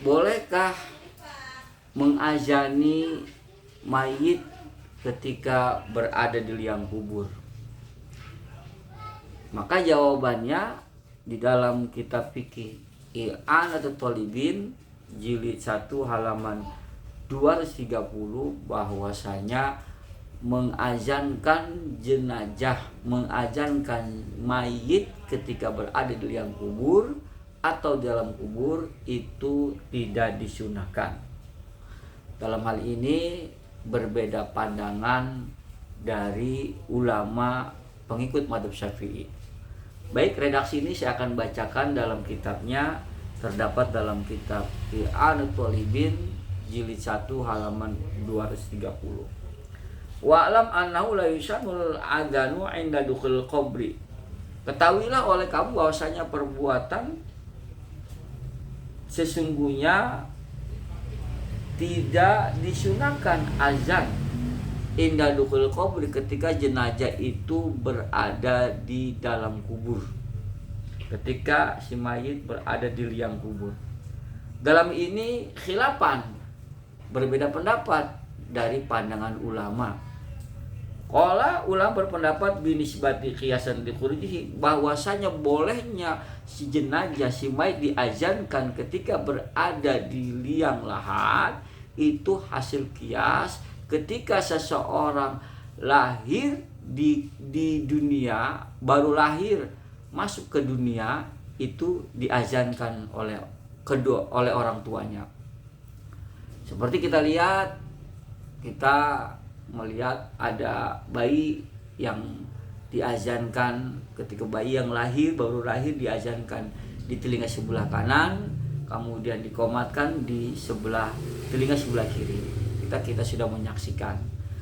bolehkah mengazani mayit ketika berada di liang kubur? Maka jawabannya di dalam kitab fikih I'anatul Thalibin jilid 1 halaman 230 bahwasanya mengazankan jenazah, mengazankan mayit ketika berada di liang kubur atau di dalam kubur itu tidak disunahkan. Dalam hal ini berbeda pandangan dari ulama pengikut mazhab Syafi'i. Baik, redaksi ini saya akan bacakan dalam kitabnya, terdapat dalam kitab I'anatul Thalibin jilid 1 halaman 230. Wa'lam annahu la yusanul adzanu 'inda dukhul qabri. Ketahuilah oleh kamu bahwasanya perbuatan sesungguhnya tidak disunahkan azan inda dukhul qabri ketika jenazah itu berada di dalam kubur, ketika si mayit berada di liang kubur. Dalam ini khilafan, berbeda pendapat dari pandangan ulama. Qala ulama berpendapat binisbati qiyasan li khurujihi, bahwasanya bolehnya si jenazah, si mayit diazankan ketika berada di liang lahat itu hasil kias ketika seseorang lahir di dunia, baru lahir masuk ke dunia itu diazankan oleh orang tuanya. Seperti kita melihat ada bayi yang diazankan ketika bayi yang baru lahir diazankan di telinga sebelah kanan, kemudian dikomatkan di telinga sebelah kiri. Kita sudah menyaksikan.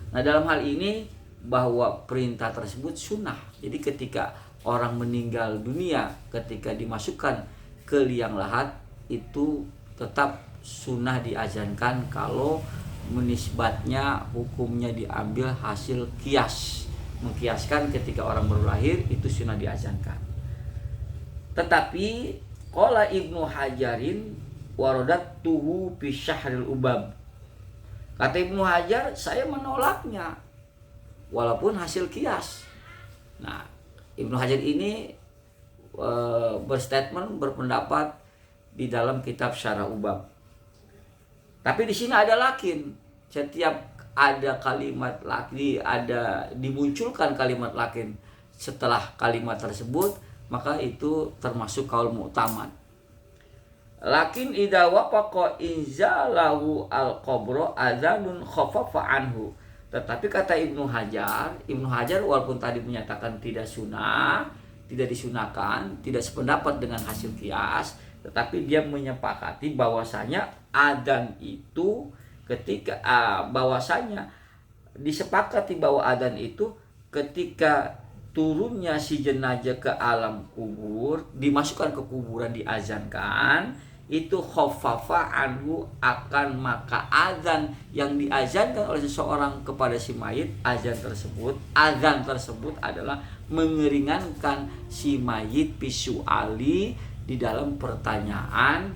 Nah, dalam hal ini bahwa perintah tersebut sunnah. Jadi ketika orang meninggal dunia, ketika dimasukkan ke liang lahat itu tetap sunnah diazankan kalau menisbatnya hukumnya diambil hasil kias, mengkiaskan ketika orang baru lahir itu sunnah diazankan. Tetapi qala Ibnu Hajarin waradatuhu fi syahril ubab, kata Ibnu Hajar, saya menolaknya walaupun hasil kias. Nah, Ibnu Hajar ini berpendapat di dalam kitab Syarah Ubab. Tapi di sini ada lakin. Setiap ada kalimat lakin, dimunculkan kalimat lakin setelah kalimat tersebut, maka itu termasuk qaul mu'tamad. Lakin idza wafaqa inzalahu al-qabru adzanun khaffafa anhu. Tetapi kata Ibnu Hajar walaupun tadi menyatakan tidak sunnah, tidak disunahkan, tidak sependapat dengan hasil kias, tetapi dia menyepakati bahwasanya adzan itu disepakati bahwa adzan itu ketika turunnya si jenazah ke alam kubur, dimasukkan ke kuburan, diazankan, itu khaffafa anhu, akan maka azan yang diazankan oleh seseorang kepada si mayit, azan tersebut adalah mengeringankan si mayit bisuali, di dalam pertanyaan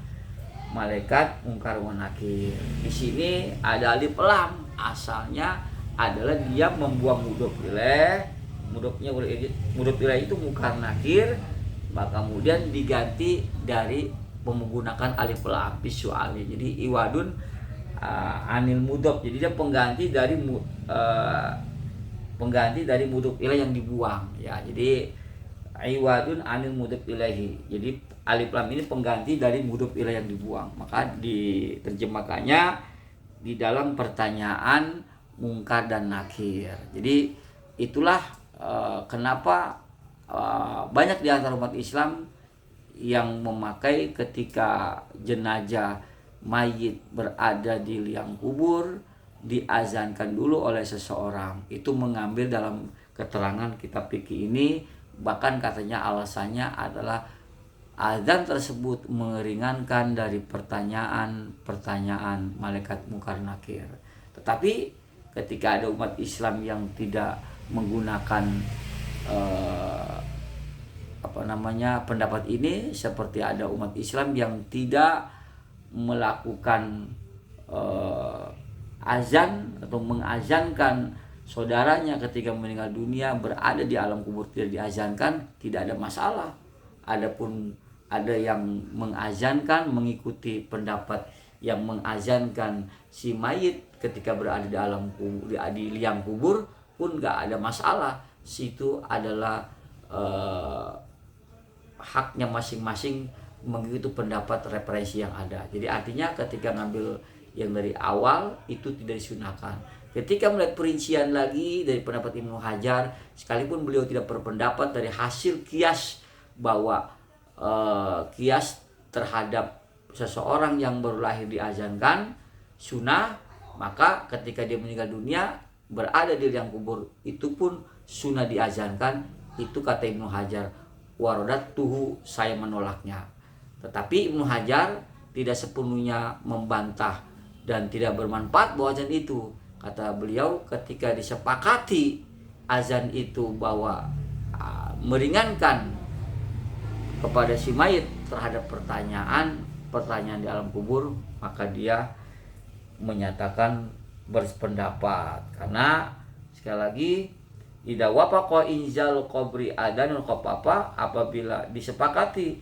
malaikat mungkar wa nakir. Di sini ada alif lam, asalnya adalah dia membuang mudhof ilaih. Mudhof ilaih itu mungkar nakir, maka kemudian diganti dari menggunakan alif lam bisuali. Jadi iwadun anil mudhof, jadi dia pengganti dari mudhof ilaih yang dibuang ya. Jadi iwadun anil mudhof ilaihi, jadi alif lam ini pengganti dari mudhof ilaih yang dibuang. Maka diterjemahkannya di dalam pertanyaan mungkar dan nakir. Jadi itulah kenapa banyak di antara umat Islam yang memakai ketika jenazah mayit berada di liang kubur diazankan dulu oleh seseorang. Itu mengambil dalam keterangan kitab fikih ini, bahkan katanya alasannya adalah azan tersebut meringankan dari pertanyaan malaikat mungkar nakir. Tetapi ketika ada umat Islam yang tidak menggunakan pendapat ini, seperti ada umat Islam yang tidak melakukan azan atau mengazankan saudaranya ketika meninggal dunia berada di alam kubur tidak diazankan, tidak ada masalah. Adapun ada yang mengazankan mengikuti pendapat yang mengazankan si mayit ketika berada di alam kubur, di liang kubur pun nggak ada masalah. Situ adalah haknya masing-masing mengikuti pendapat referensi yang ada. Jadi artinya ketika ngambil yang dari awal itu tidak disunahkan. Ketika melihat perincian lagi dari pendapat Ibnu Hajar, sekalipun beliau tidak berpendapat dari hasil kias bahwa kias terhadap seseorang yang baru lahir diazankan sunnah, maka ketika dia meninggal dunia berada di liang kubur itu pun sunnah diazankan. Itu kata Ibnu Hajar, warodat tuhu, saya menolaknya. Tetapi Ibnu Hajar tidak sepenuhnya membantah dan tidak bermanfaat bahwa azan itu. Kata beliau, ketika disepakati azan itu bahwa meringankan kepada si mayit terhadap pertanyaan di alam kubur, maka dia menyatakan berpendapat. Karena sekali lagi, idza wafaqa inzal qabri adanul khaffafa, apabila disepakati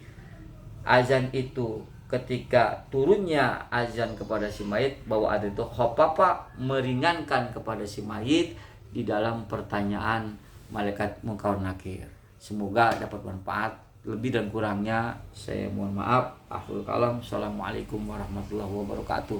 azan itu ketika turunnya azan kepada si mayit, bahwa ada itu khaffafa, meringankan kepada si mayit di dalam pertanyaan malaikat Munkar Nakir. Semoga dapat manfaat. Lebih dan kurangnya saya mohon maaf. Akhirul kalam. Assalamualaikum warahmatullahi wabarakatuh.